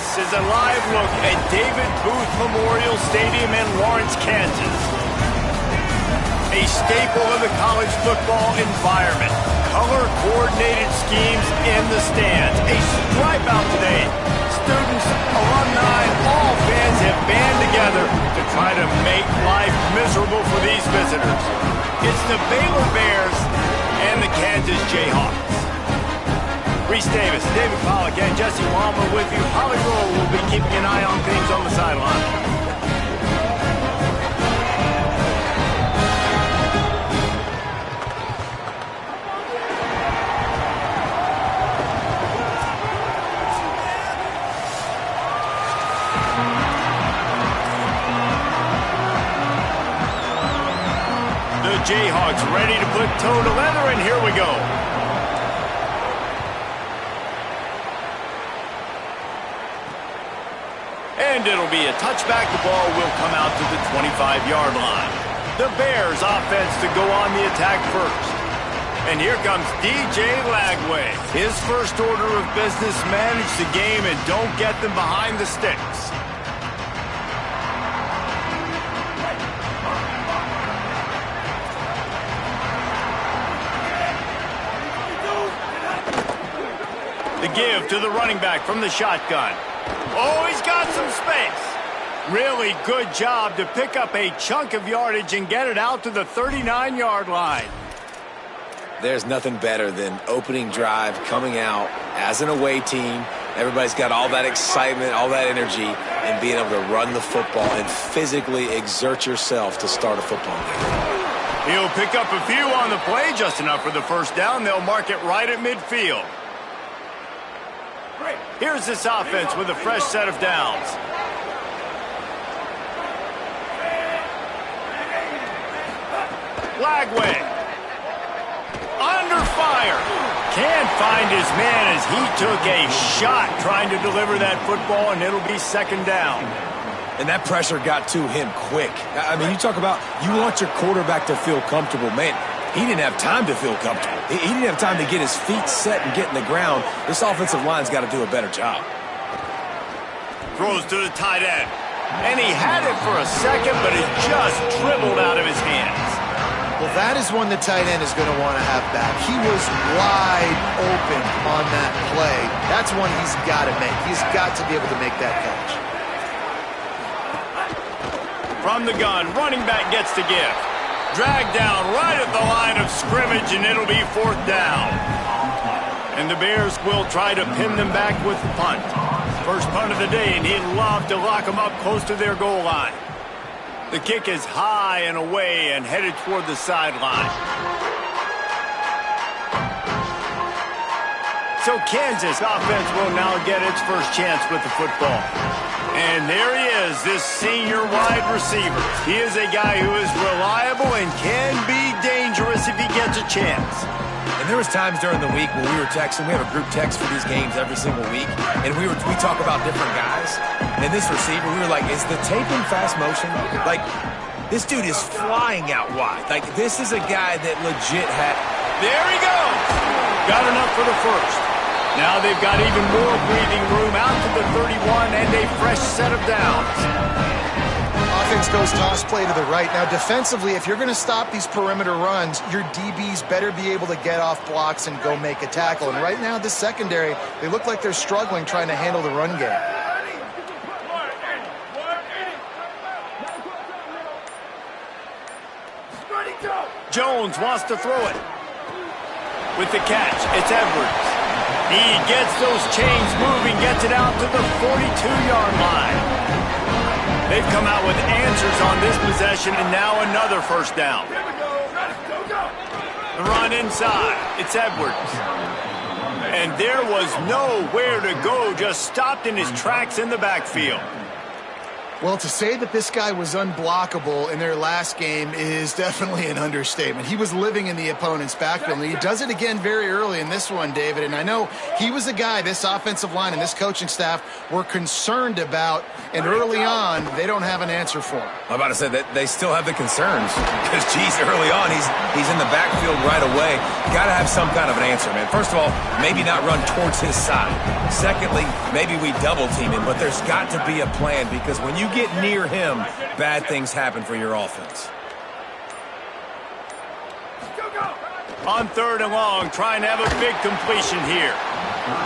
This is a live look at David Booth Memorial Stadium in Lawrence, Kansas. A staple of the college football environment. Color-coordinated schemes in the stands. A stripe out today. Students, alumni, all fans have band together to try to make life miserable for these visitors. It's the Baylor Bears and the Kansas Jayhawks. Reese Davis, David Pollack, and Jesse Palmer with you. Holly Rowe will be keeping an eye on things on the sideline. The Jayhawks ready to put toe to leather, and here we go. And it'll be a touchback. The ball will come out to the 25-yard line. The Bears offense to go on the attack first. And here comes DJ Lagway. His first order of business, manage the game and don't get them behind the sticks. The give to the running back from the shotgun. Oh, he's got some space. Really good job to pick up a chunk of yardage and get it out to the 39-yard line. There's nothing better than opening drive, coming out as an away team. Everybody's got all that excitement, all that energy, and being able to run the football and physically exert yourself to start a football game. He'll pick up a few on the play, just enough for the first down. They'll mark it right at midfield. Here's this offense with a fresh set of downs. Lagway. Under fire. Can't find his man as he took a shot trying to deliver that football, and it'll be second down. And that pressure got to him quick. I mean, you talk about you want your quarterback to feel comfortable. Man, he didn't have time to feel comfortable. He didn't have time to get his feet set and get in the ground. This offensive line's got to do a better job. Throws to the tight end. And he had it for a second, but it just dribbled out of his hands. Well, that is one the tight end is going to want to have back. He was wide open on that play. That's one he's got to make. He's got to be able to make that catch. From the gun, running back gets to give. Dragged down right at the line of scrimmage, and it'll be fourth down. And the Bears will try to pin them back with the punt. First punt of the day, and he'd love to lock them up close to their goal line. The kick is high and away and headed toward the sideline. So Kansas offense will now get its first chance with the football. And there he is, this senior wide receiver. He is a guy who is reliable and can be dangerous if he gets a chance. And there was times during the week when we were texting. We have a group text for these games every single week, and we talk about different guys. And this receiver, we were like, is the tape in fast motion? Like, this dude is flying out wide. Like, this is a guy that legit had. There he goes. Got enough for the first. Now they've got even more breathing room out to the 31 and a fresh set of downs. Offense goes toss play to the right. Now defensively, if you're going to stop these perimeter runs, your DBs better be able to get off blocks and go make a tackle. And right now, this secondary, they look like they're struggling trying to handle the run game. Jones wants to throw it. With the catch, it's Edwards. He gets those chains moving, gets it out to the 42-yard line. They've come out with answers on this possession, and now another first down. The run inside. It's Edwards. And there was nowhere to go, just stopped in his tracks in the backfield. Well, to say that this guy was unblockable in their last game is definitely an understatement. He was living in the opponent's backfield, and he does it again very early in this one, David. And I know he was a guy this offensive line and this coaching staff were concerned about, and early on, they don't have an answer for him. I'm about to say that they still have the concerns because, geez, early on, he's in the backfield right away. Got to have some kind of an answer, man. First of all, maybe not run towards his side. Secondly, maybe we double team him, but there's got to be a plan because when you get near him, bad things happen for your offense. On 3rd and long, trying to have a big completion here.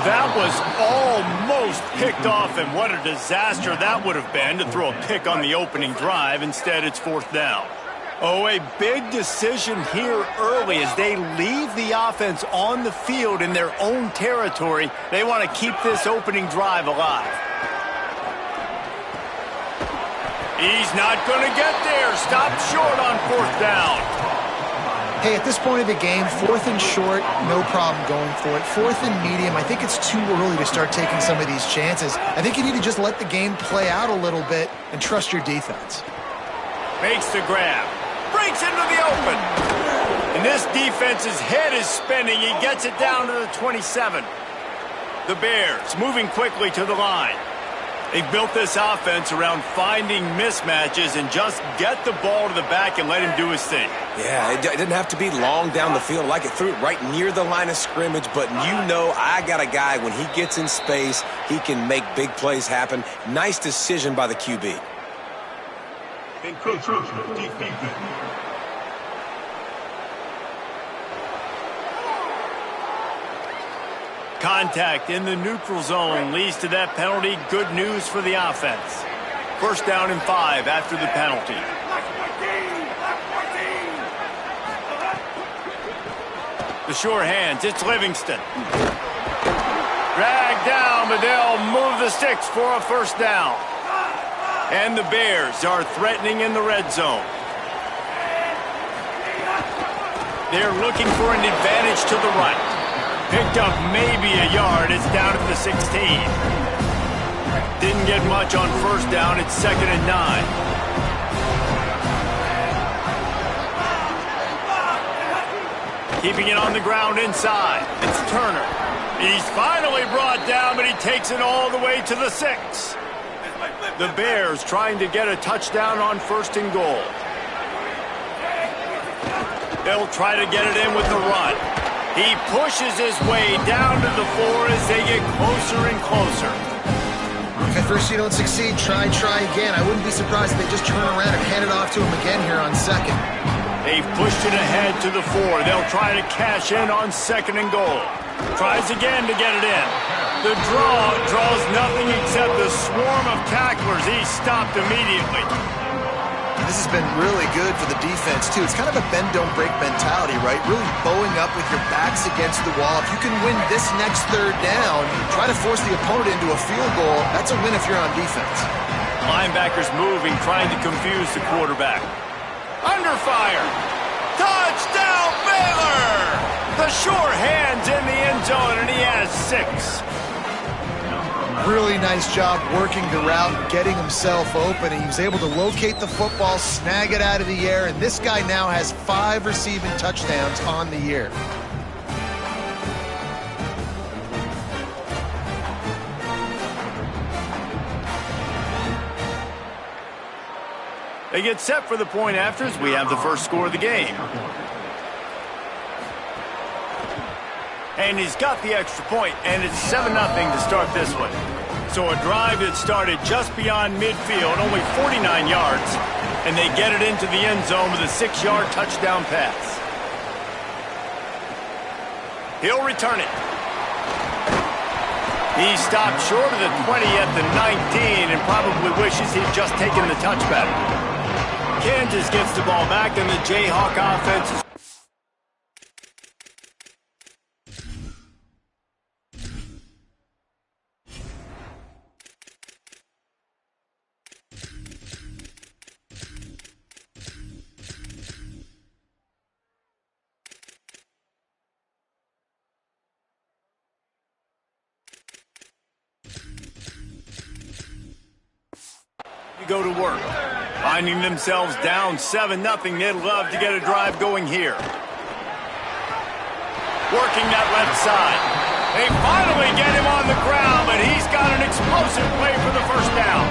That was almost picked off, and what a disaster that would have been to throw a pick on the opening drive. Instead, it's 4th down. Oh, a big decision here early as they leave the offense on the field in their own territory. They want to keep this opening drive alive. He's not going to get there. Stopped short on 4th down. Hey, at this point of the game, 4th and short, no problem going for it. 4th and medium, I think it's too early to start taking some of these chances. I think you need to just let the game play out a little bit and trust your defense. Makes the grab. Breaks into the open. And this defense's head is spinning. He gets it down to the 27. The Bears moving quickly to the line. They've built this offense around finding mismatches and just get the ball to the back and let him do his thing. Yeah, it didn't have to be long down the field. Like it threw it right near the line of scrimmage, but you know I got a guy, when he gets in space, he can make big plays happen. Nice decision by the QB. Contact in the neutral zone leads to that penalty. Good news for the offense. 1st down and 5 after the penalty. The sure hands, it's Livingston. Dragged down, but they'll move the sticks for a 1st down. And the Bears are threatening in the red zone. They're looking for an advantage to the right. Picked up maybe a yard. It's down at the 16. Didn't get much on 1st down. It's 2nd and 9. Keeping it on the ground inside. It's Turner. He's finally brought down, but he takes it all the way to the 6. The Bears trying to get a touchdown on 1st and goal. They'll try to get it in with the run. He pushes his way down to the 4 as they get closer and closer. If at first you don't succeed, try again. I wouldn't be surprised if they just turn around and hand it off to him again here on 2nd. They've pushed it ahead to the 4. They'll try to cash in on 2nd and goal. Tries again to get it in. The draws nothing except the swarm of tacklers. He's stopped immediately. This has been really good for the defense, too. It's kind of a bend-don't-break mentality, right? Really bowing up with your backs against the wall. If you can win this next 3rd down, try to force the opponent into a field goal. That's a win if you're on defense. Linebackers moving, trying to confuse the quarterback. Under fire. Touchdown, Baylor! The sure hands in the end zone, and he has 6. Really nice job working the route, getting himself open. He was able to locate the football, snag it out of the air, and this guy now has 5 receiving touchdowns on the year. They get set for the point afters. We have the first score of the game. And he's got the extra point, and it's 7-0 to start this one. So a drive that started just beyond midfield, only 49 yards, and they get it into the end zone with a 6-yard touchdown pass. He'll return it. He stopped short of the 20 at the 19 and probably wishes he'd just taken the touchback. Kansas gets the ball back, and the Jayhawk offense is go to work. Finding themselves down 7-0, they'd love to get a drive going here. Working that left side. They finally get him on the ground, but he's got an explosive play for the first down.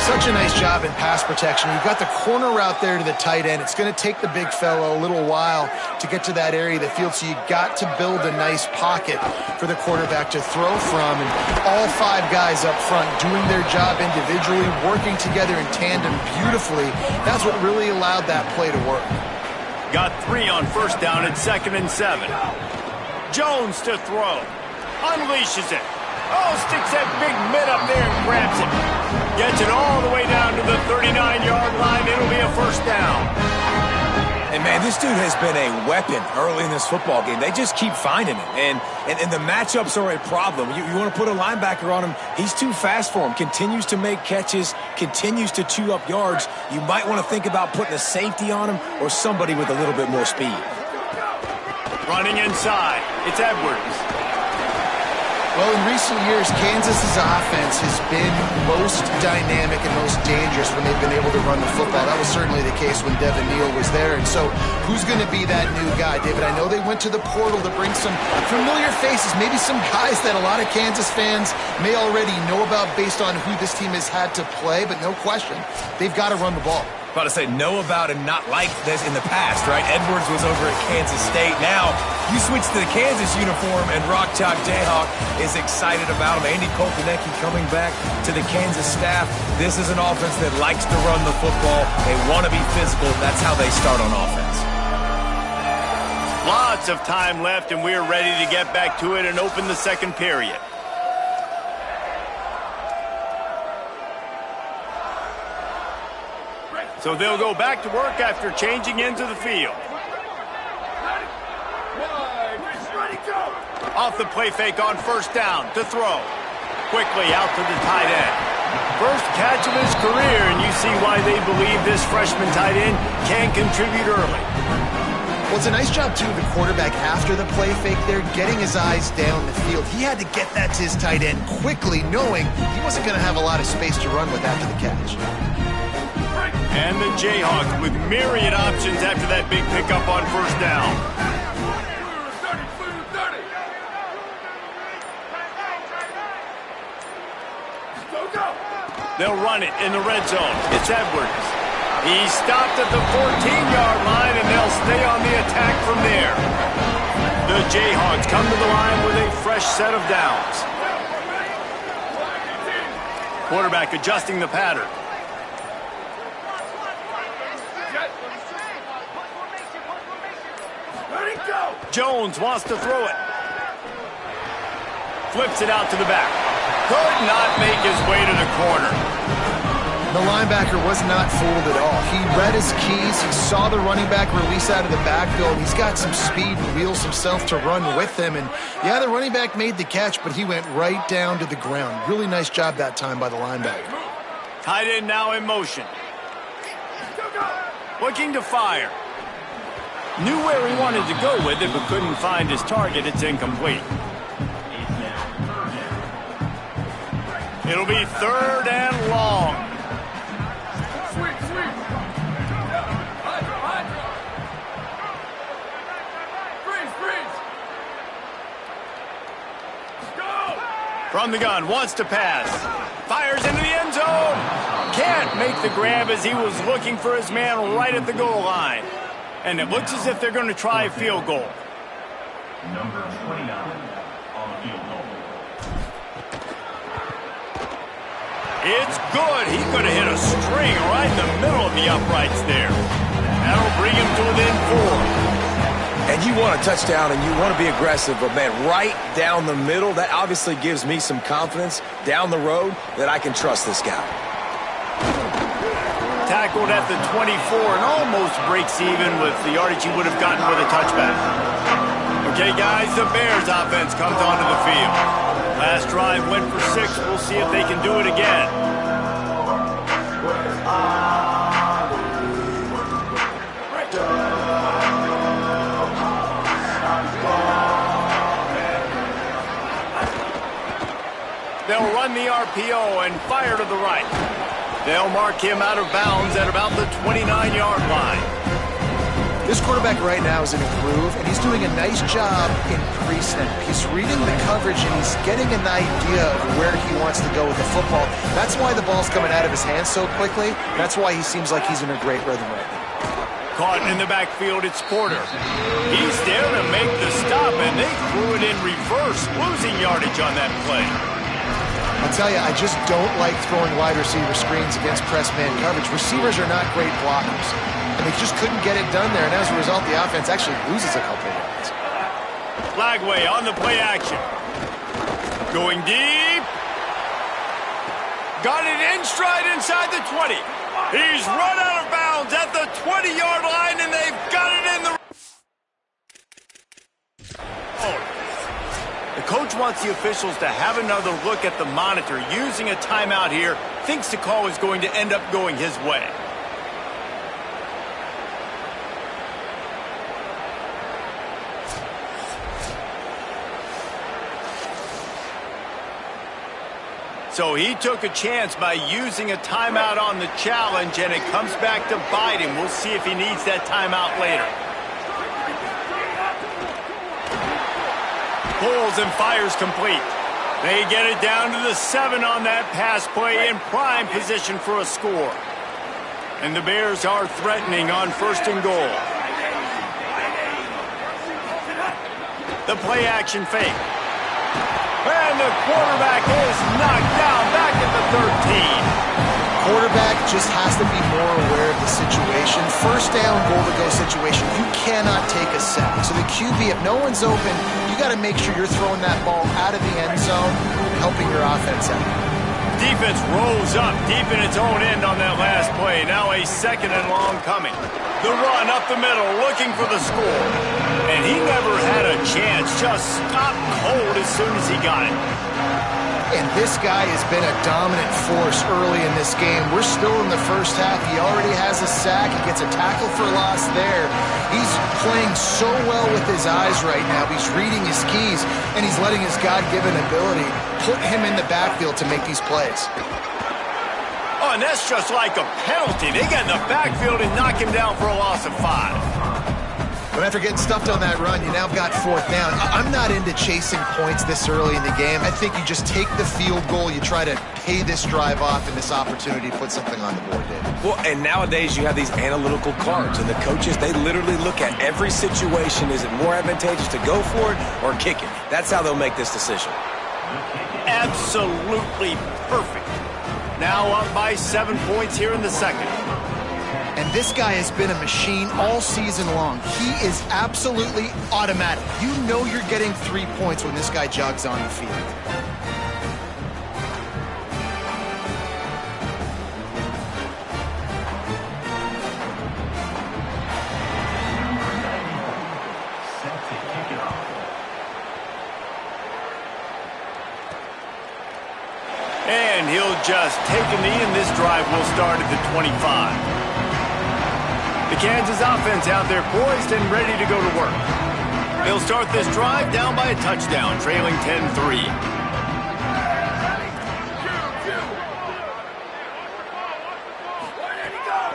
Such a nice job in pass protection. You've got the corner route there to the tight end. It's going to take the big fella a little while to get to that area of the field, so you got to build a nice pocket for the quarterback to throw from. And all 5 guys up front doing their job individually, working together in tandem beautifully. That's what really allowed that play to work. Got 3 on first down at 2nd and 7. Jones to throw. Unleashes it. Oh, sticks that big mid up there and grabs it. Gets it all the way down to the 39-yard line. It'll be a first down. And, man, this dude has been a weapon early in this football game. They just keep finding it. And the matchups are a problem. You want to put a linebacker on him, he's too fast for him. Continues to make catches, continues to chew up yards. You might want to think about putting a safety on him or somebody with a little bit more speed. Running inside. It's Edwards. Well, in recent years, Kansas's offense has been most dynamic and most dangerous when they've been able to run the football. That was certainly the case when Devin Neal was there. And so who's going to be that new guy, David? I know they went to the portal to bring some familiar faces, maybe some guys that a lot of Kansas fans may already know about based on who this team has had to play, but no question, they've got to run the ball. About to say know about and not like this in the past, right? Edwards was over at Kansas State. Now you switch to the Kansas uniform, and Rock Chalk Jayhawk is excited about him. Andy Kopenecki coming back to the Kansas staff. This is an offense that likes to run the football. They want to be physical. That's how they start on offense. Lots of time left, and we're ready to get back to it and open the second period. So they'll go back to work after changing into the field. Off the play fake on first down to throw. Quickly out to the tight end. First catch of his career, and you see why they believe this freshman tight end can contribute early. Well, it's a nice job, too, the quarterback after the play fake there, getting his eyes down the field. He had to get that to his tight end quickly, knowing he wasn't going to have a lot of space to run with after the catch. And the Jayhawks with myriad options after that big pickup on first down. They'll run it in the red zone. It's Edwards. He's stopped at the 14-yard line, and they'll stay on the attack from there. The Jayhawks come to the line with a fresh set of downs. Quarterback adjusting the pattern. Jones wants to throw it. Flips it out to the back. Could not make his way to the corner. The linebacker was not fooled at all. He read his keys. He saw the running back release out of the backfield. He's got some speed and wheels himself to run with him. And, yeah, the running back made the catch, but he went right down to the ground. Really nice job that time by the linebacker. Tight end now in motion. Looking to fire. Knew where he wanted to go with it, but couldn't find his target. It's incomplete. It'll be third and long. From the gun, wants to pass. Fires into the end zone. Can't make the grab as he was looking for his man right at the goal line. And it looks as if they're going to try a field goal. Number 29 on field goal. It's good. He could have hit a string right in the middle of the uprights there. That'll bring him to within 4. And you want a touchdown and you want to be aggressive, but, man, right down the middle, that obviously gives me some confidence down the road that I can trust this guy. Tackled at the 24 and almost breaks even with the yardage he would have gotten with a touchback. Okay, guys, the Bears offense comes onto the field. Last drive went for 6. We'll see if they can do it again. They'll run the RPO and fire to the right. They'll mark him out of bounds at about the 29-yard line. This quarterback right now is in a groove, and he's doing a nice job in pre-snap. He's reading the coverage, and he's getting an idea of where he wants to go with the football. That's why the ball's coming out of his hands so quickly. That's why he seems like he's in a great rhythm right now. Caught in the backfield, it's Porter. He's there to make the stop, and they threw it in reverse, losing yardage on that play. I'll tell you, I just don't like throwing wide receiver screens against press man coverage. Receivers are not great blockers, and they just couldn't get it done there, and as a result, the offense actually loses a couple of yards. Flagway on the play action. Going deep. Got it in stride inside the 20. He's run out of bounds at the 20-yard line, and they've got it in the... The coach wants the officials to have another look at the monitor. Using a timeout here, thinks the call is going to end up going his way. So he took a chance by using a timeout on the challenge, and it comes back to bite him. We'll see if he needs that timeout later. Pulls and fires complete. They get it down to the 7 on that pass play, in prime position for a score. And the Bears are threatening on 1st and goal. The play action fake. And the quarterback is knocked down back at the 13. Quarterback just has to be more aware of the situation. 1st down, goal-to-go situation. You cannot take a sack. So the QB, if no one's open, you got to make sure you're throwing that ball out of the end zone, helping your offense out. Defense rolls up deep in its own end on that last play. Now a 2nd and long coming. The run up the middle, looking for the score. And he never had a chance. Just stopped cold as soon as he got it. And this guy has been a dominant force early in this game. We're still in the 1st half. He already has a sack. He gets a tackle for loss there. He's playing so well with his eyes right now. He's reading his keys, and he's letting his God-given ability put him in the backfield to make these plays. Oh, and that's just like a penalty. They get in the backfield and knock him down for a loss of 5. But after getting stuffed on that run, you now got 4th down. I'm not into chasing points this early in the game. I think you just take the field goal, you try to pay this drive off, and this opportunity to put something on the board, David. Well, and nowadays you have these analytical cards, and the coaches, they literally look at every situation. Is it more advantageous to go for it or kick it? That's how they'll make this decision. Absolutely perfect. Now up by 7 points here in the 2nd. And this guy has been a machine all season long. He is absolutely automatic. You know you're getting 3 points when this guy jogs on the field. And he'll just take a knee, and this drive will start at the 25. The Kansas offense out there poised and ready to go to work. They'll start this drive down by a touchdown, trailing 10-3.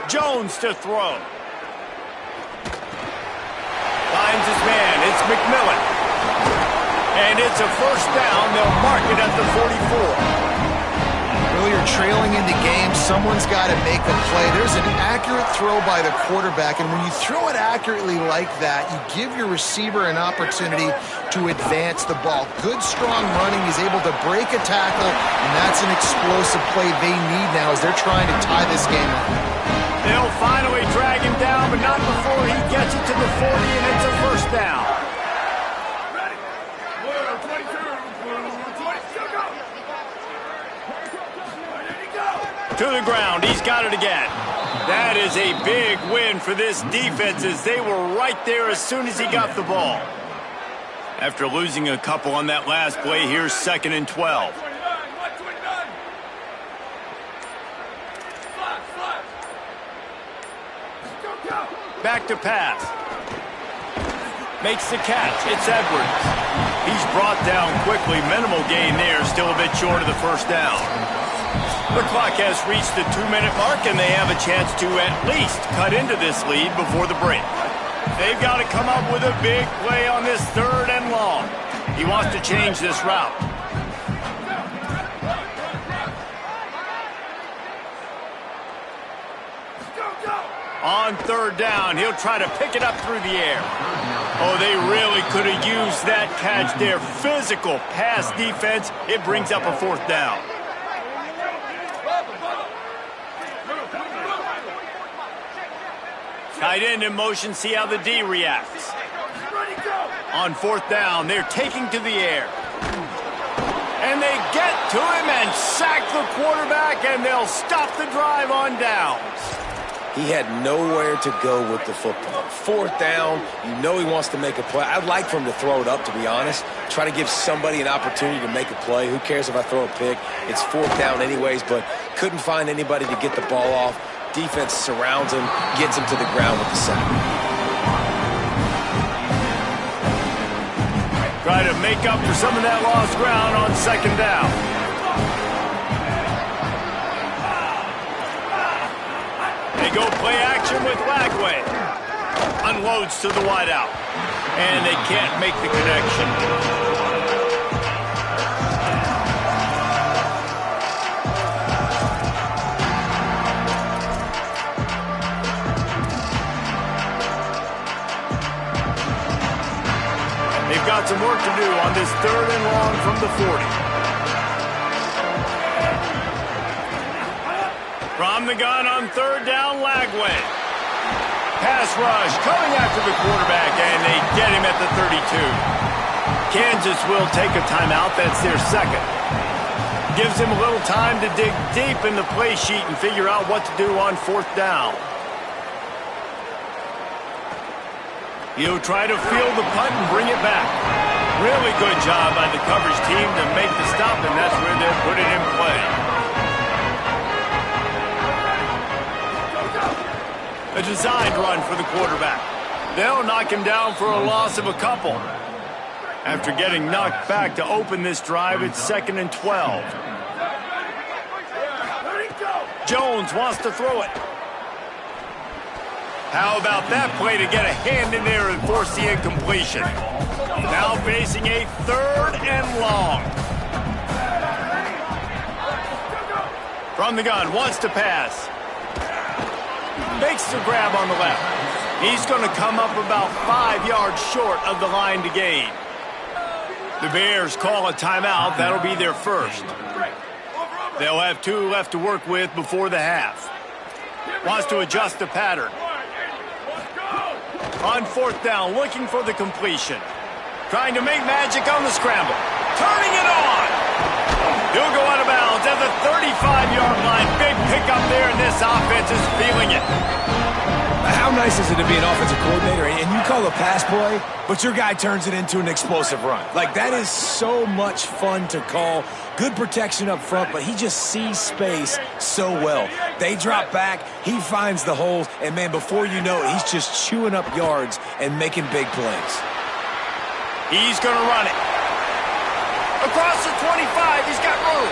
Jones to throw. Finds his man. It's McMillan. And it's a 1st down. They'll mark it at the 44. You're trailing in the game, someone's got to make a play. There's an accurate throw by the quarterback, and when you throw it accurately like that, you give your receiver an opportunity to advance the ball. Good, strong running. He's able to break a tackle, and that's an explosive play they need now as they're trying to tie this game up. They'll finally drag him down, but not before he gets it to the 40, and it's a 1st down. To the ground. He's got it again. That is a big win for this defense as they were right there as soon as he got the ball. After losing a couple on that last play, here's 2nd and 12. Back to pass. Makes the catch. It's Edwards. He's brought down quickly. Minimal gain there. Still a bit short of the 1st down. The clock has reached the 2-minute mark, and they have a chance to at least cut into this lead before the break. They've got to come up with a big play on this 3rd and long. He wants to change this route. On 3rd down, he'll try to pick it up through the air. Oh, they really could have used that catch there. Physical pass defense. It brings up a 4th down. Tight end in motion, see how the D reacts. On 4th down, they're taking to the air. And they get to him and sack the quarterback, and they'll stop the drive on downs. He had nowhere to go with the football. 4th down, you know he wants to make a play. I'd like for him to throw it up, to be honest. Try to give somebody an opportunity to make a play. Who cares if I throw a pick? It's 4th down anyways, but couldn't find anybody to get the ball off. Defense surrounds him, gets him to the ground with the sack. Try to make up for some of that lost ground on 2nd down. They go play action with Lagway. Unloads to the wideout. And they can't make the connection. They've got some work to do on this 3rd and long from the 40. From the gun on 3rd down, Lagway. Pass rush coming after the quarterback, and they get him at the 32. Kansas will take a timeout. That's their 2nd. Gives him a little time to dig deep in the play sheet and figure out what to do on 4th down. He'll try to field the punt and bring it back. Really good job by the coverage team to make the stop, and that's where they'll put it in play. A designed run for the quarterback. They'll knock him down for a loss of a couple. After getting knocked back to open this drive, it's 2nd and 12. Jones wants to throw it. How about that play to get a hand in there and force the incompletion? Now facing a 3rd and long. From the gun, wants to pass. Makes the grab on the left. He's going to come up about 5 yards short of the line to gain. The Bears call a timeout. That'll be their 1st. They'll have 2 left to work with before the half. Wants to adjust the pattern. On 4th down, looking for the completion. Trying to make magic on the scramble. Turning it on. He'll go out of bounds at the 35-yard line. Big pickup there, and this offense is feeling it. How nice is it to be an offensive coordinator and you call a pass play, but your guy turns it into an explosive run? Like, that is so much fun to call. Good protection up front, but he just sees space so well. They drop back, he finds the holes, and man, before you know it, he's just chewing up yards and making big plays. He's going to run it. Across the 25, he's got room.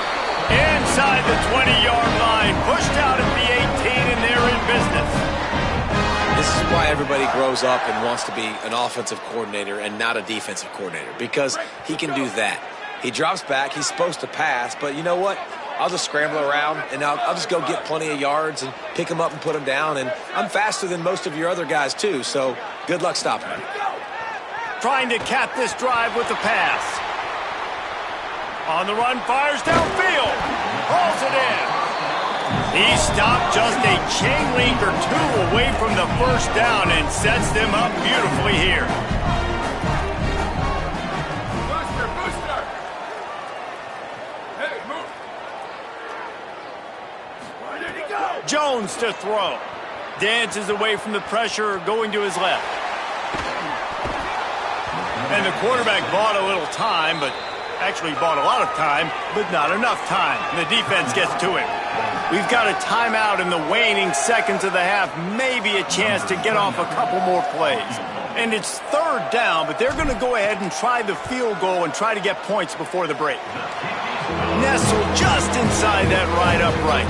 Inside the 20-yard line, pushed out at the 18, and they're in business. This is why everybody grows up and wants to be an offensive coordinator and not a defensive coordinator, because he can do that. He drops back, he's supposed to pass, but you know what? I'll just scramble around, and I'll just go get plenty of yards and pick them up and put them down, and I'm faster than most of your other guys too, so good luck stopping me. Trying to cap this drive with the pass. On the run, fires downfield. Hauls it in. He stopped just a chain link or 2 away from the 1st down and sets them up beautifully here. Booster. Hey, move. Where did he go? Jones to throw. Dances away from the pressure, going to his left. And the quarterback bought a little time, but actually bought a lot of time, but not enough time. And the defense gets to him. We've got a timeout in the waning seconds of the half, maybe a chance to get off a couple more plays. And it's 3rd down, but they're going to go ahead and try the field goal and try to get points before the break. Nestled just inside that right upright.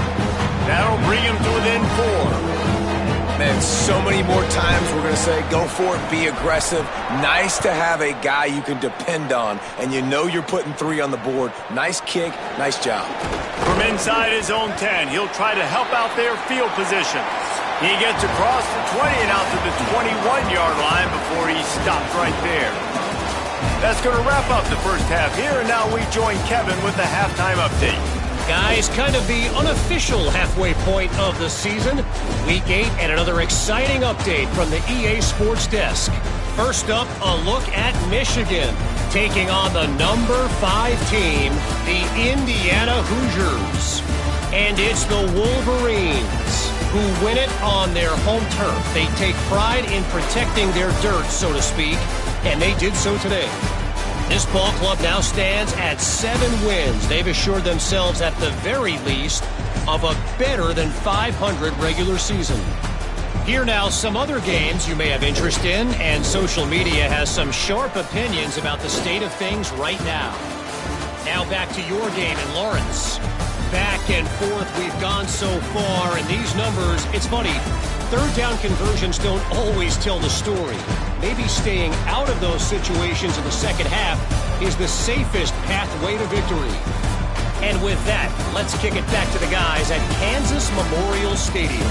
That'll bring him to within 4. Man, so many more times we're going to say, go for it, be aggressive. Nice to have a guy you can depend on, and you know you're putting 3 on the board. Nice kick, nice job. From inside his own 10, he'll try to help out their field position. He gets across the 20 and out to the 21-yard line before he stopped right there. That's going to wrap up the first half here, and now we join Kevin with the halftime update. Guys, kind of the unofficial halfway point of the season. Week 8 and another exciting update from the EA Sports Desk. First up, a look at Michigan, taking on the number 5 team, the Indiana Hoosiers. And it's the Wolverines who win it on their home turf. They take pride in protecting their dirt, so to speak, and they did so today. This ball club now stands at 7 wins. They've assured themselves at the very least of a better than 500 regular season. Here now some other games you may have interest in, and social media has some sharp opinions about the state of things right now. Now back to your game in Lawrence. Back and forth we've gone so far, and these numbers, it's funny, third down conversions don't always tell the story. Maybe staying out of those situations in the second half is the safest pathway to victory. And with that, let's kick it back to the guys at Kansas Memorial Stadium.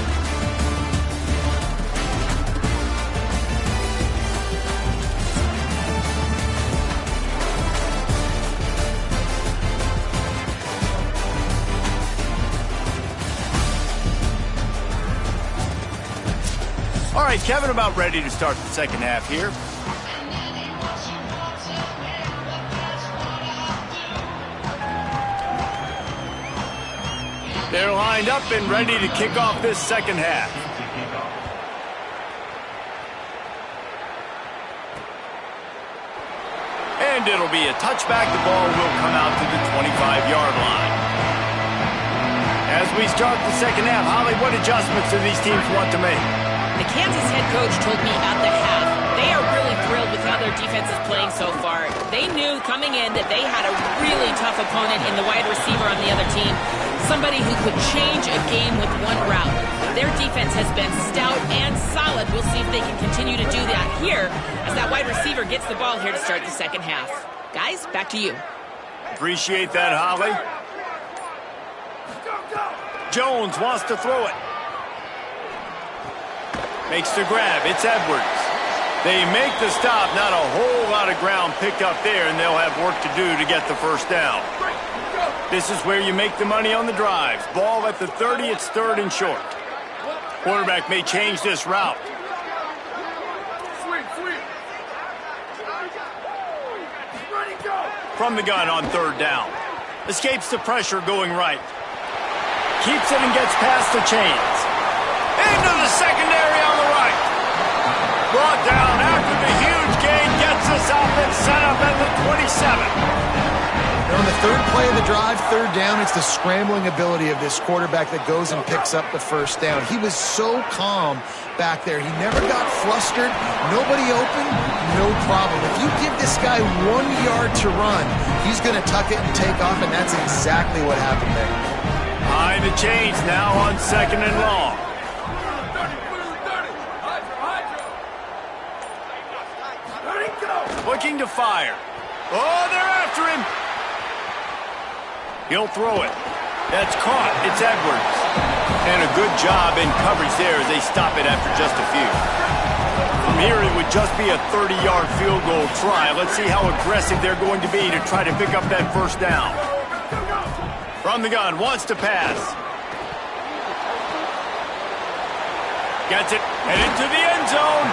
All right, Kevin, about ready to start the second half here. They're lined up and ready to kick off this second half. And it'll be a touchback. The ball will come out to the 25-yard line. As we start the second half, Holly, what adjustments do these teams want to make? The Kansas head coach told me at the half they are really thrilled with how their defense is playing so far. They knew coming in that they had a really tough opponent in the wide receiver on the other team, somebody who could change a game with one route. Their defense has been stout and solid. We'll see if they can continue to do that here as that wide receiver gets the ball here to start the second half. Guys, back to you. Appreciate that, Holly. Jones wants to throw it. Makes the grab. It's Edwards. They make the stop. Not a whole lot of ground picked up there, and they'll have work to do to get the first down. This is where you make the money on the drives. Ball at the 30. It's 3rd and short. Quarterback may change this route. From the gun on 3rd down. Escapes the pressure going right. Keeps it and gets past the chains. Into the secondary on the right. Brought down after the huge gain. Gets us up and set up at the 27. On the 3rd play of the drive, 3rd down, it's the scrambling ability of this quarterback that goes and picks up the first down. He was so calm back there. He never got flustered. Nobody open, no problem. If you give this guy 1 yard to run, he's going to tuck it and take off, and that's exactly what happened there. High the chains now on 2nd and long. Looking to fire. Oh, they're after him. He'll throw it. That's caught. It's Edwards. And a good job in coverage there as they stop it after just a few. From here, it would just be a 30-yard field goal try. Let's see how aggressive they're going to be to try to pick up that first down. From the gun, wants to pass. Gets it, headed to the end zone.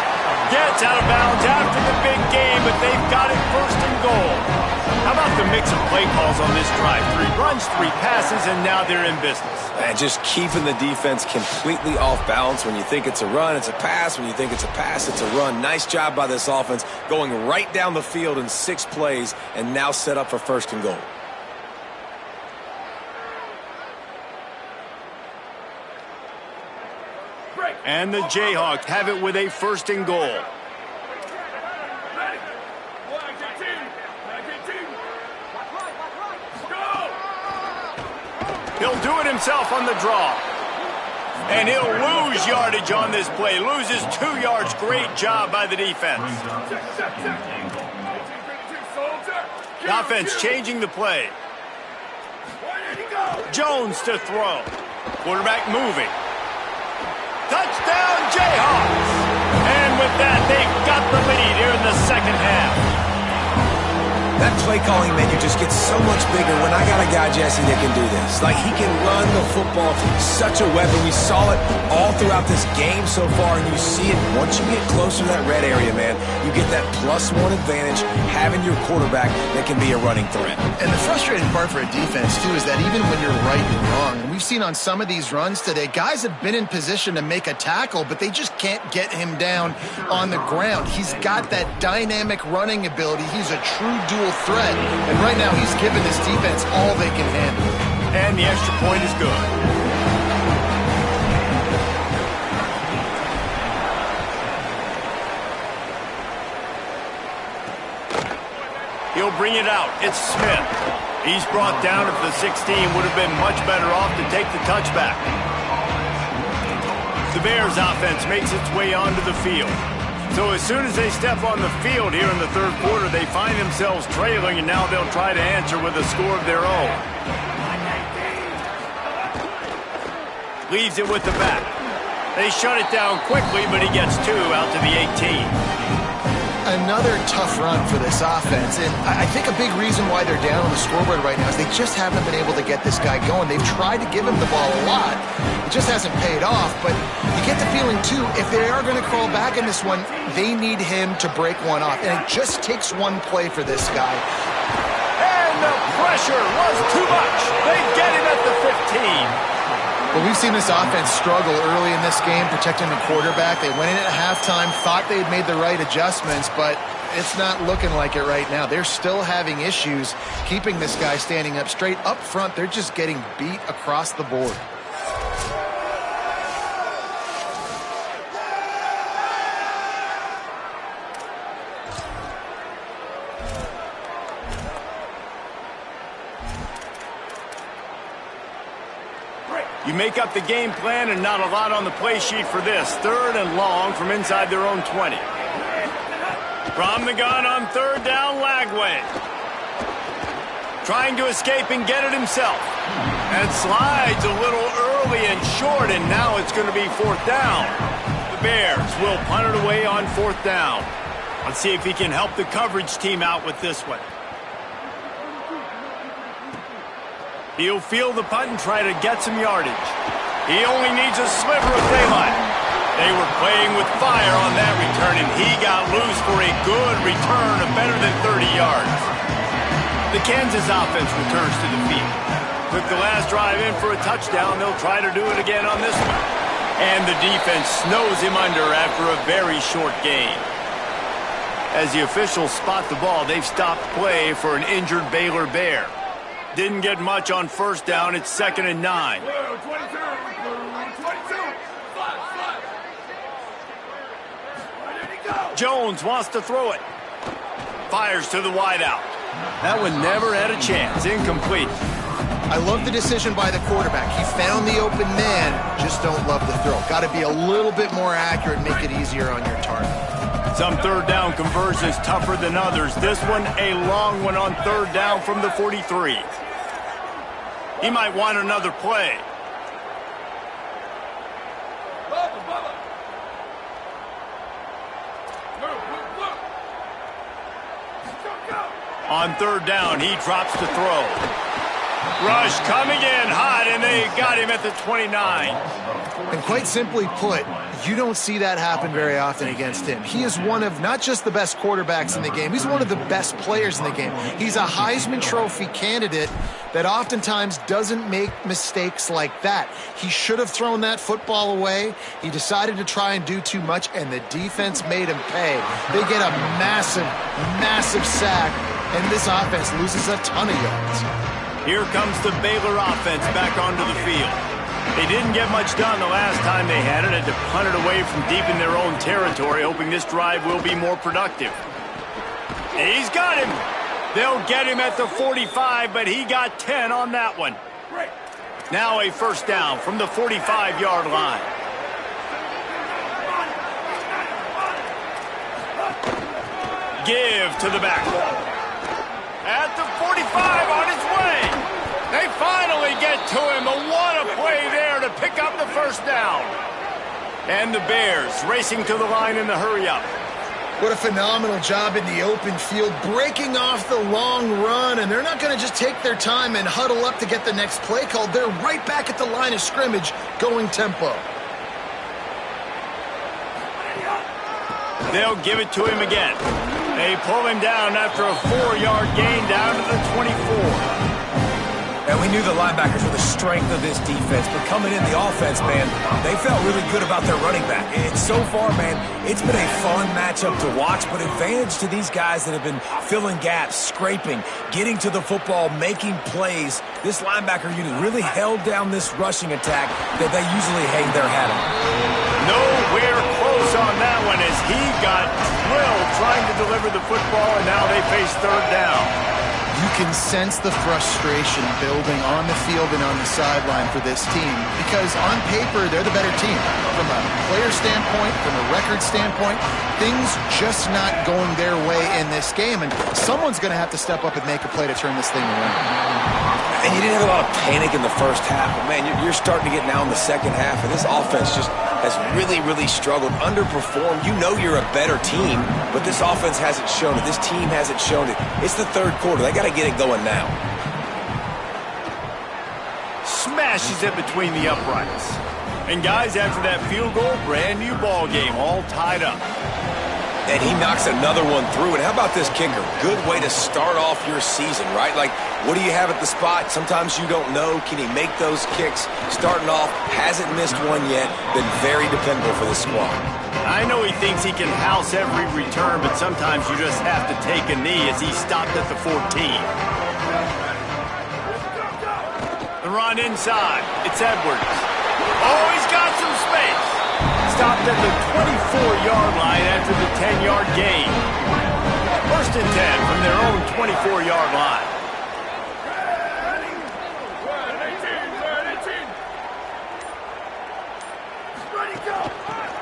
Gets out of bounds after the big game, but they've got it 1st and goal. How about the mix of play calls on this drive? 3 runs, 3 passes, and now they're in business. And just keeping the defense completely off balance. When you think it's a run, it's a pass. When you think it's a pass, it's a run. Nice job by this offense, going right down the field in 6 plays, and now set up for 1st and goal. And the Jayhawks have it with a 1st and goal. He'll do it himself on the draw. And he'll lose yardage on this play. Loses 2 yards. Great job by the defense. The offense changing the play. Jones to throw. Quarterback moving. Touchdown, Jayhawks! And with that, they've got the lead here in the second half. That play calling menu just gets so much bigger when I got a guy, Jesse, that can do this. Like, he can run the football, such a weapon. We saw it all throughout this game so far, and you see it once you get closer to that red area, man. You get that +1 advantage having your quarterback that can be a running threat. And the frustrating part for a defense, too, is that even when you're right, you're wrong. And we've seen on some of these runs today, guys have been in position to make a tackle, but they just can't get him down on the ground. He's got that dynamic running ability. He's a true dual threat, and right now he's given this defense all they can handle. And the extra point is good. He'll bring it out. It's Smith. He's brought down at the 16. Would have been much better off to take the touchback. The Bears offense makes its way onto the field. So as soon as they step on the field here in the third quarter, they find themselves trailing, and now they'll try to answer with a score of their own. Leaves it with the back. They shut it down quickly, but he gets 2 out to the 18. Another tough run for this offense, and I think a big reason why they're down on the scoreboard right now is they just haven't been able to get this guy going. They've tried to give him the ball a lot. It just hasn't paid off, but you get the feeling, too, if they are going to crawl back in this one, they need him to break one off, and it just takes one play for this guy. And the pressure was too much. They get him at the 15. Well, we've seen this offense struggle early in this game, protecting the quarterback. They went in at halftime, thought they'd made the right adjustments, but it's not looking like it right now. They're still having issues keeping this guy standing up straight. Up front, they're just getting beat across the board. You make up the game plan and not a lot on the play sheet for this. 3rd and long from inside their own 20. From the gun on 3rd down, Lagway. Trying to escape and get it himself. And slides a little early and short, and now it's going to be 4th down. The Bears will punt it away on 4th down. Let's see if he can help the coverage team out with this one. He'll field the punt and try to get some yardage. He only needs a sliver of daylight. They were playing with fire on that return, and he got loose for a good return of better than 30 yards. The Kansas offense returns to the field. Took the last drive in for a touchdown. They'll try to do it again on this one. And the defense snows him under after a very short game. As the officials spot the ball, they've stopped play for an injured Baylor Bear. Didn't get much on 1st down. It's 2nd and 9. Jones wants to throw it. Fires to the wideout. That one never had a chance. Incomplete. I love the decision by the quarterback. He found the open man. Just don't love the throw. Got to be a little bit more accurate and make it easier on your target. Some 3rd down conversions tougher than others. This one, a long one on 3rd down from the 43. He might want another play. On 3rd down, he drops to throw. Rush coming in hot, and they got him at the 29. And quite simply put, you don't see that happen very often against him. He is one of not just the best quarterbacks in the game, he's one of the best players in the game. He's a Heisman Trophy candidate that oftentimes doesn't make mistakes like that. He should have thrown that football away. He decided to try and do too much, and the defense made him pay. They get a massive, massive sack, and this offense loses a ton of yards. Here comes the Baylor offense back onto the field. They didn't get much done the last time they had it. Had to punt it away from deep in their own territory, hoping this drive will be more productive. He's got him. They'll get him at the 45, but he got 10 on that one. Now a first down from the 45-yard line. Give to the back. At the 45 on his way. They finally get to him. But what a play there to pick up the first down. And the Bears racing to the line in the hurry-up. What a phenomenal job in the open field, breaking off the long run, and they're not going to just take their time and huddle up to get the next play called. They're right back at the line of scrimmage, going tempo. They'll give it to him again. They pull him down after a 4-yard gain down to the 24. And we knew the linebackers were the strength of this defense, but coming in the offense, man, they felt really good about their running back. And so far, man, it's been a fun matchup to watch, but advantage to these guys that have been filling gaps, scraping, getting to the football, making plays. This linebacker unit really held down this rushing attack that they usually hang their hat on. Nowhere close on that one as he got drilled trying to deliver the football, and now they face third down. You can sense the frustration building on the field and on the sideline for this team because on paper, they're the better team. From a player standpoint, from a record standpoint, things just not going their way in this game, and someone's going to have to step up and make a play to turn this thing around. And you didn't have a lot of panic in the first half, but, man, you're starting to get now in the second half, and this offense just has really, really struggled, underperformed. You know you're a better team, but this offense hasn't shown it. This team hasn't shown it. It's the third quarter. They got to get it going now. Smashes it between the uprights. And, guys, after that field goal, brand new ball game, all tied up. And he knocks another one through. And how about this kicker? Good way to start off your season, right? Like, what do you have at the spot? Sometimes you don't know. Can he make those kicks? Starting off, hasn't missed one yet. Been very dependable for this squad. I know he thinks he can house every return, but sometimes you just have to take a knee as he stopped at the 14. The run inside. It's Edwards. Oh, he's got some space. Stopped at the 24-yard line after the 10-yard gain. First and 10 from their own 24-yard line.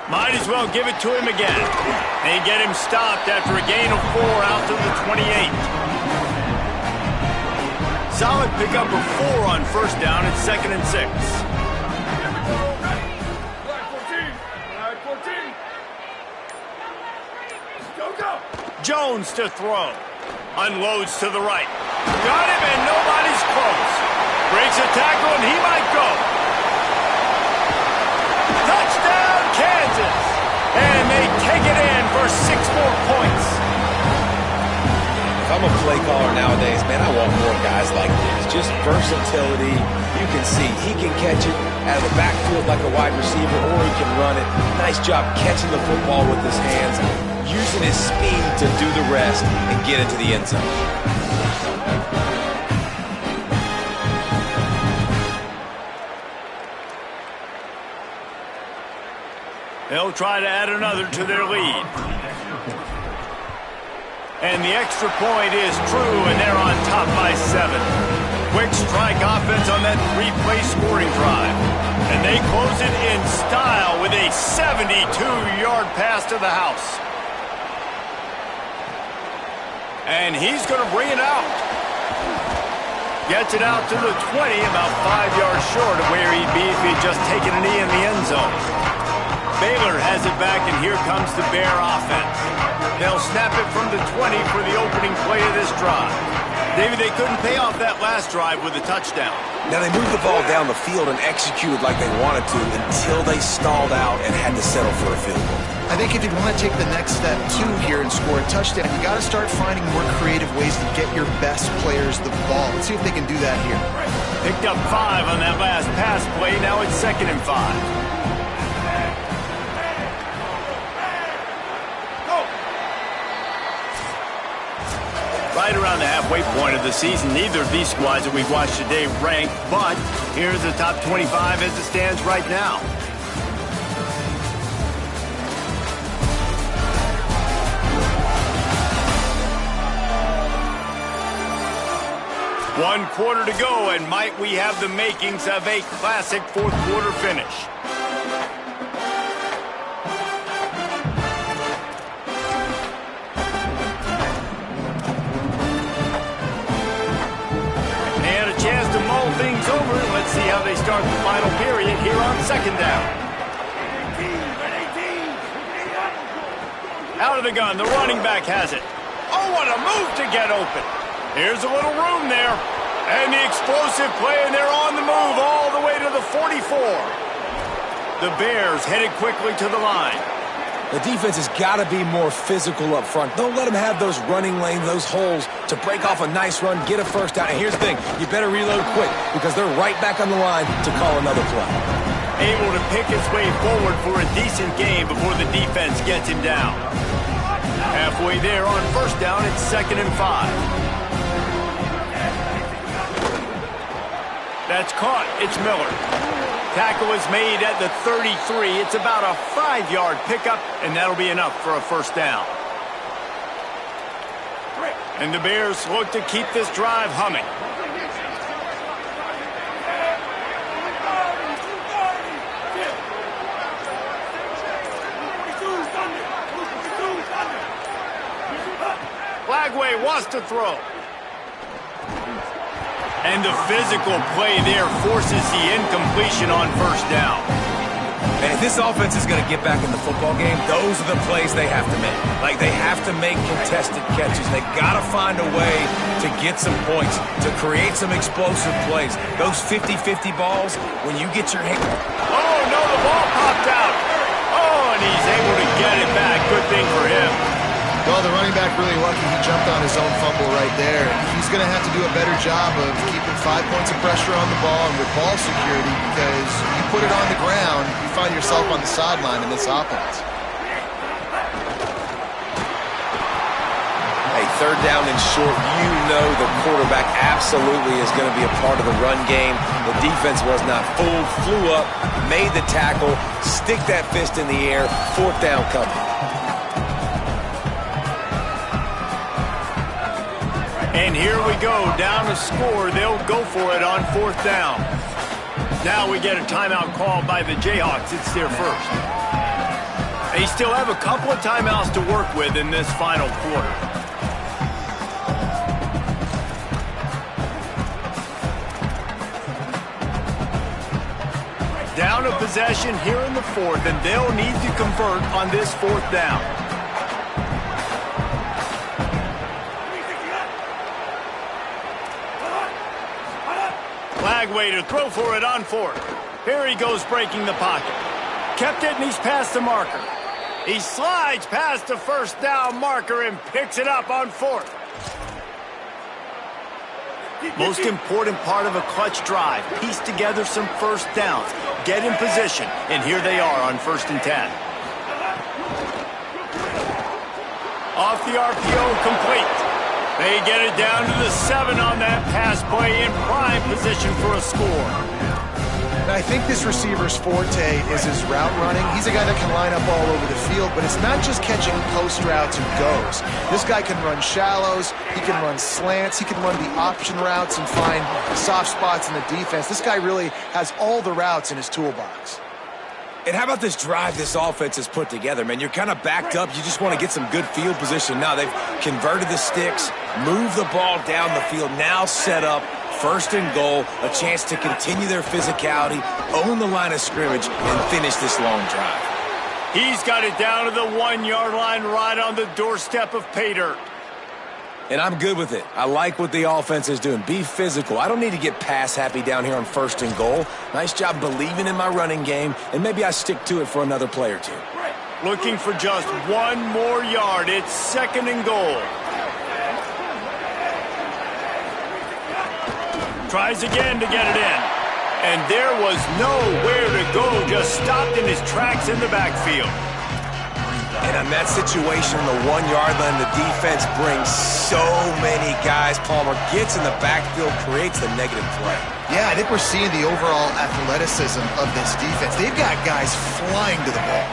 Might as well give it to him again. They get him stopped after a gain of 4 out to the 28. Solid pickup of 4 on first down at 2nd and 6. Jones to throw. Unloads to the right. Got him and nobody's close. Breaks a tackle and he might go. Touchdown, Kansas! And they take it in for 6 more points. If I'm a play caller nowadays, man, I want more guys like this. Just versatility. You can see he can catch it out of the backfield like a wide receiver, or he can run it. Nice job catching the football with his hands, using his speed to do the rest and get into the end zone. They'll try to add another to their lead. And the extra point is true, and they're on top by 7. Quick strike offense on that 3-play scoring drive. And they close it in style with a 72-yard pass to the house. And he's going to bring it out. Gets it out to the 20, about 5 yards short of where he'd be if he'd just taken a knee in the end zone. Baylor has it back, and here comes the Bear offense. They'll snap it from the 20 for the opening play of this drive. David, they couldn't pay off that last drive with a touchdown. Now, they moved the ball down the field and executed like they wanted to until they stalled out and had to settle for a field goal. I think if you want to take the next step, too, here and score a touchdown, you got to start finding more creative ways to get your best players the ball. Let's see if they can do that here. Picked up 5 on that last pass play. Now it's 2nd and 5. Right around the halfway point of the season, neither of these squads that we've watched today rank, but here's the top 25 as it stands right now. 1 quarter to go, and might we have the makings of a classic fourth quarter finish. And a chance to mull things over. Let's see how they start the final period here on second down. Out of the gun, the running back has it. Oh, what a move to get open. Here's a little room there. And the explosive play, and they're on the move all the way to the 44. The Bears headed quickly to the line. The defense has got to be more physical up front. Don't let them have those running lanes, those holes to break off a nice run, get a first down. And here's the thing, you better reload quick because they're right back on the line to call another play. Able to pick his way forward for a decent gain before the defense gets him down. Halfway there on first down, it's 2nd and 5. That's caught. It's Miller. Tackle is made at the 33. It's about a 5-yard pickup, and that'll be enough for a first down. And the Bears look to keep this drive humming. Flagway wants to throw. And the physical play there forces the incompletion on first down. And if this offense is going to get back in the football game, those are the plays they have to make. Like, they have to make contested catches. They got to find a way to get some points, to create some explosive plays. Those 50-50 balls, when you get your hand... Oh, no, the ball popped out. Oh, and he's able to get it back. Good thing for him. Well, the running back really lucky he jumped on his own fumble right there. He's going to have to do a better job of keeping 5 points of pressure on the ball and with ball security, because you put it on the ground, you find yourself on the sideline in this offense. Hey, third down and short, you know the quarterback absolutely is going to be a part of the run game. The defense was not fooled, flew up, made the tackle, stick that fist in the air, fourth down coming. And here we go, down to score. They'll go for it on fourth down. Now we get a timeout call by the Jayhawks. It's their first. They still have a couple of timeouts to work with in this final quarter. Down a possession here in the fourth, and they'll need to convert on this fourth down. Flagway to throw for it on fourth. Here he goes breaking the pocket. Kept it, and he's past the marker. He slides past the first down marker and picks it up on fourth. Most important part of a clutch drive. Piece together some first downs. Get in position, and here they are on 1st and 10. Off the RPO, complete. They get it down to the 7 on that pass play, in prime position for a score. And I think this receiver's forte is his route running. He's a guy that can line up all over the field, but it's not just catching post routes and goes. This guy can run shallows, he can run slants, he can run the option routes and find soft spots in the defense. This guy really has all the routes in his toolbox. And how about this drive this offense has put together, man? You're kind of backed up. You just want to get some good field position. Now they've converted the sticks, moved the ball down the field, now set up 1st and goal, a chance to continue their physicality, own the line of scrimmage, and finish this long drive. He's got it down to the 1-yard line, right on the doorstep of pay dirt. And I'm good with it. I like what the offense is doing. Be physical. I don't need to get pass happy down here on 1st and goal. Nice job believing in my running game, and maybe I stick to it for another play or two. Looking for just 1 more yard. It's 2nd and goal. Tries again to get it in. And there was nowhere to go. Just stopped in his tracks in the backfield. And on that situation, the 1-yard line, the defense brings so many guys. Palmer gets in the backfield, creates the negative play. Yeah, I think we're seeing the overall athleticism of this defense. They've got guys flying to the ball.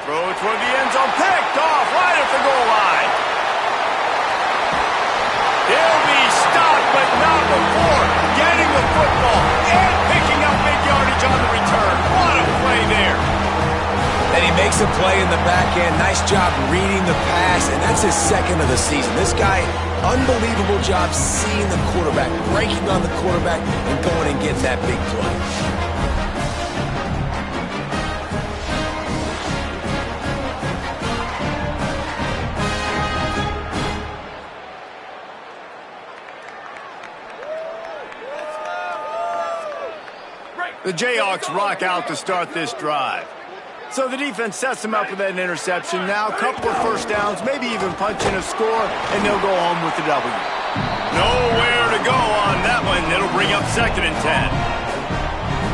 Throw it toward the end zone, picked off right at the goal line. football and picking up big yardage on the return. What a play there. And he makes a play in the back end. Nice job reading the pass, and that's his second of the season. This guy, unbelievable job seeing the quarterback, breaking on the quarterback, and going and getting that big play. The Jayhawks rock out to start this drive. So the defense sets them up with that interception. Now a couple of first downs, maybe even punching a score, and they'll go home with the W. Nowhere to go on that one. It'll bring up 2nd and 10.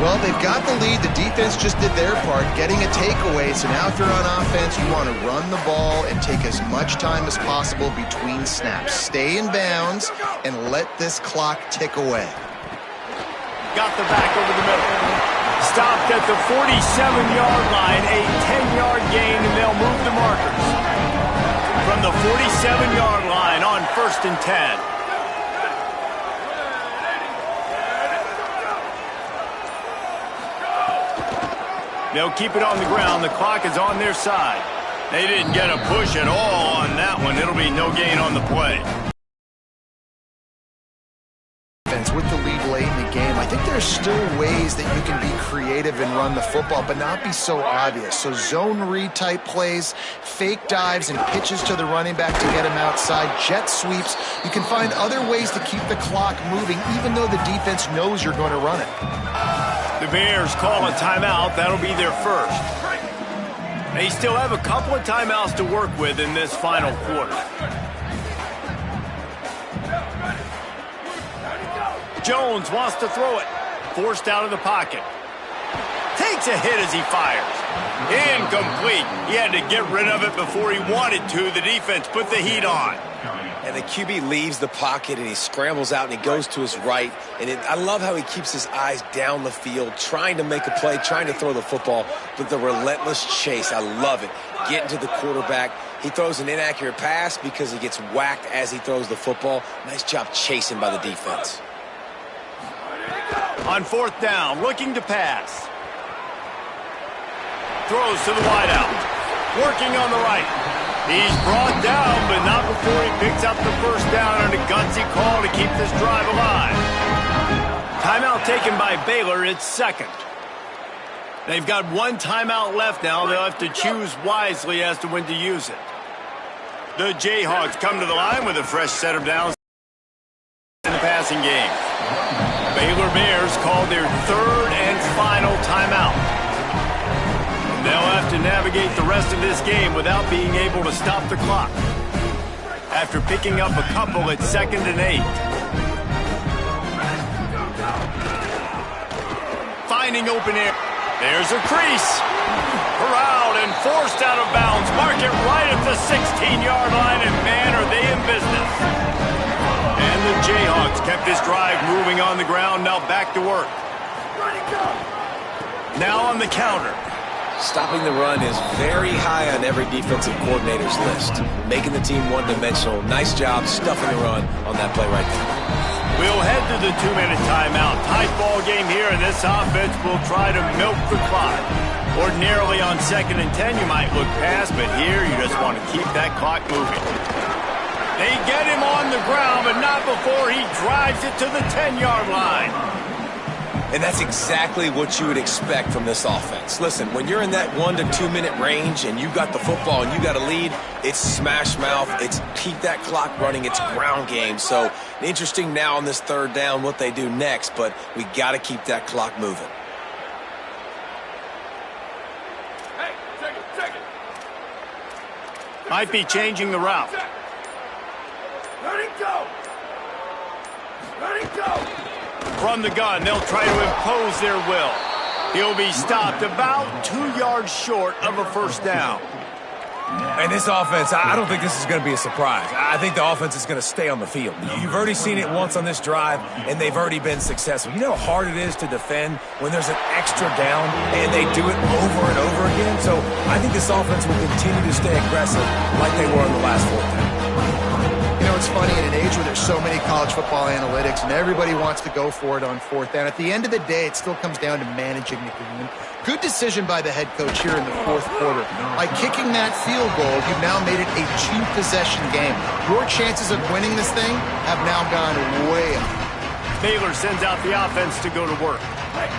Well, they've got the lead. The defense just did their part, getting a takeaway. So now if you're on offense, you want to run the ball and take as much time as possible between snaps. Stay in bounds and let this clock tick away. Got the back over the middle. Stopped at the 47-yard line, a 10-yard gain, and they'll move the markers. From the 47-yard line on 1st and 10. They'll keep it on the ground. The clock is on their side. They didn't get a push at all on that one. It'll be no gain on the play. With the lead late in the game, I think there's still ways that you can be creative and run the football, but not be so obvious. So zone read type plays, fake dives and pitches to the running back to get him outside, jet sweeps. You can find other ways to keep the clock moving, even though the defense knows you're going to run it. The Bears call a timeout. That'll be their first. They still have a couple of timeouts to work with in this final quarter. Jones wants to throw it. Forced out of the pocket. Takes a hit as he fires. Incomplete. He had to get rid of it before he wanted to. The defense put the heat on. And the QB leaves the pocket, and he scrambles out, and he goes to his right. And I love how he keeps his eyes down the field, trying to make a play, trying to throw the football, but the relentless chase, I love it. Getting to the quarterback. He throws an inaccurate pass because he gets whacked as he throws the football. Nice job chasing by the defense. On 4th down, looking to pass. Throws to the wideout. Working on the right. He's brought down, but not before he picks up the first down on a gutsy call to keep this drive alive. Timeout taken by Baylor. It's 2nd. They've got one timeout left now. They'll have to choose wisely as to when to use it. The Jayhawks come to the line with a fresh set of downs in the passing game. Baylor Bears called their 3rd and final timeout. And they'll have to navigate the rest of this game without being able to stop the clock. After picking up a couple at 2nd and 8. Finding open air. There's a crease. Corralled and forced out of bounds. Mark it right at the 16-yard line, and man, are they in business. And the Jayhawks kept this drive moving on the ground. Now back to work. Now on the counter. Stopping the run is very high on every defensive coordinator's list. Making the team one-dimensional. Nice job stuffing the run on that play right there. We'll head to the 2-minute timeout. Tight ball game here, and this offense will try to milk the clock. Ordinarily on 2nd and 10, you might look past, but here you just want to keep that clock moving. They get him on the ground, but not before he drives it to the 10-yard line. And that's exactly what you would expect from this offense. Listen, when you're in that 1 to 2 minute range and you got the football and you got a lead, it's smash mouth, it's keep that clock running, it's ground game. So interesting now on this 3rd down what they do next, but we got to keep that clock moving. Might be changing the route. Let it go! Let it go! From the gun, they'll try to impose their will. He'll be stopped about 2 yards short of a first down. And this offense, I don't think this is going to be a surprise. I think the offense is going to stay on the field. You've already seen it once on this drive, and they've already been successful. You know how hard it is to defend when there's an extra down, and they do it over and over again? So I think this offense will continue to stay aggressive like they were on the last 4th down. You know, it's funny, in an age where there's so many college football analytics and everybody wants to go for it on fourth down, at the end of the day, it still comes down to managing the game. Good decision by the head coach here in the fourth quarter. By kicking that field goal, you've now made it a two-possession game. Your chances of winning this thing have now gone way up. Baylor sends out the offense to go to work.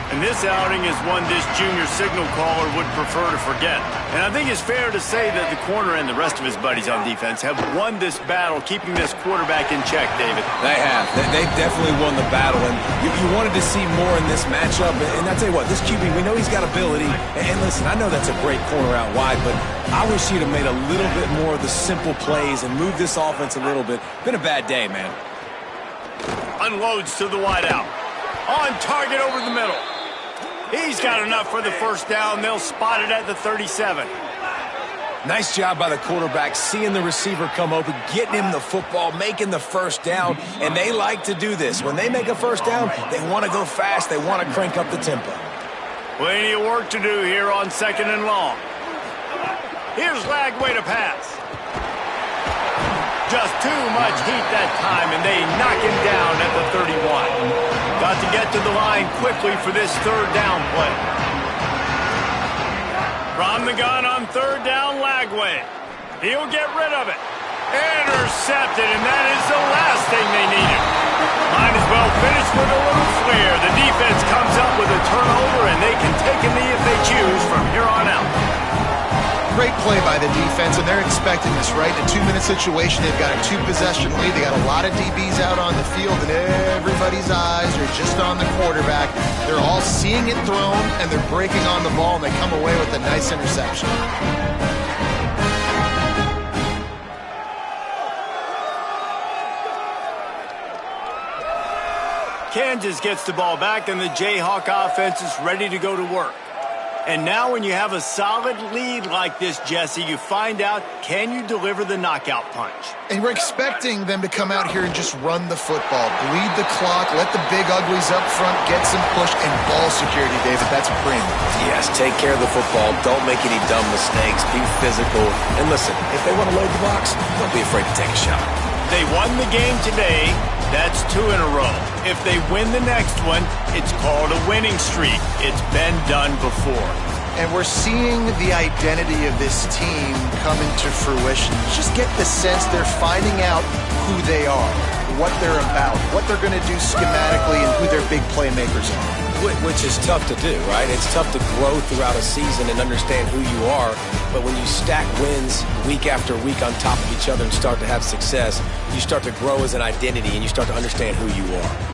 And this outing is one this junior signal caller would prefer to forget. And I think it's fair to say that the corner and the rest of his buddies on defense have won this battle, keeping this quarterback in check, David. They have. They've definitely won the battle. And you wanted to see more in this matchup. And I tell you what, this QB, we know he's got ability. And listen, I know that's a great corner out wide, but I wish he'd have made a little bit more of the simple plays and moved this offense a little bit. Been a bad day, man. Unloads to the wideout. On target over the middle. He's got enough for the first down. They'll spot it at the 37. Nice job by the quarterback, seeing the receiver come open, getting him the football, making the first down, and they like to do this. When they make a first down, they want to go fast. They want to crank up the tempo. Plenty of work to do here on 2nd and long. Here's Lagway to pass. Just too much heat that time, and they knock him down at the 31. Got to get to the line quickly for this third down play. From the gun on third down, Lagway. He'll get rid of it. Intercepted, and that is the last thing they needed. Might as well finish with a little flair. The defense comes up with a turnover, and they can take a knee if they choose from here on out. Great play by the defense, and they're expecting this, right? In a 2-minute situation, they've got a 2-possession lead. They got a lot of DBs out on the field, and everybody's eyes are just on the quarterback. They're all seeing it thrown, and they're breaking on the ball, and they come away with a nice interception. Kansas gets the ball back, and the Jayhawk offense is ready to go to work. And now when you have a solid lead like this, Jesse, you find out, can you deliver the knockout punch? And we're expecting them to come out here and just run the football, bleed the clock, let the big uglies up front get some push, and ball security, David. That's a premium. Yes, take care of the football. Don't make any dumb mistakes. Be physical. And listen, if they want to load the box, don't be afraid to take a shot. They won the game today. That's 2 in a row. If they win the next one, it's called a winning streak. It's been done before. And we're seeing the identity of this team come into fruition. Just get the sense they're finding out who they are, what they're about, what they're going to do schematically, and who their big playmakers are. Which is tough to do, right? It's tough to grow throughout a season and understand who you are. But when you stack wins week after week on top of each other and start to have success, you start to grow as an identity and you start to understand who you are.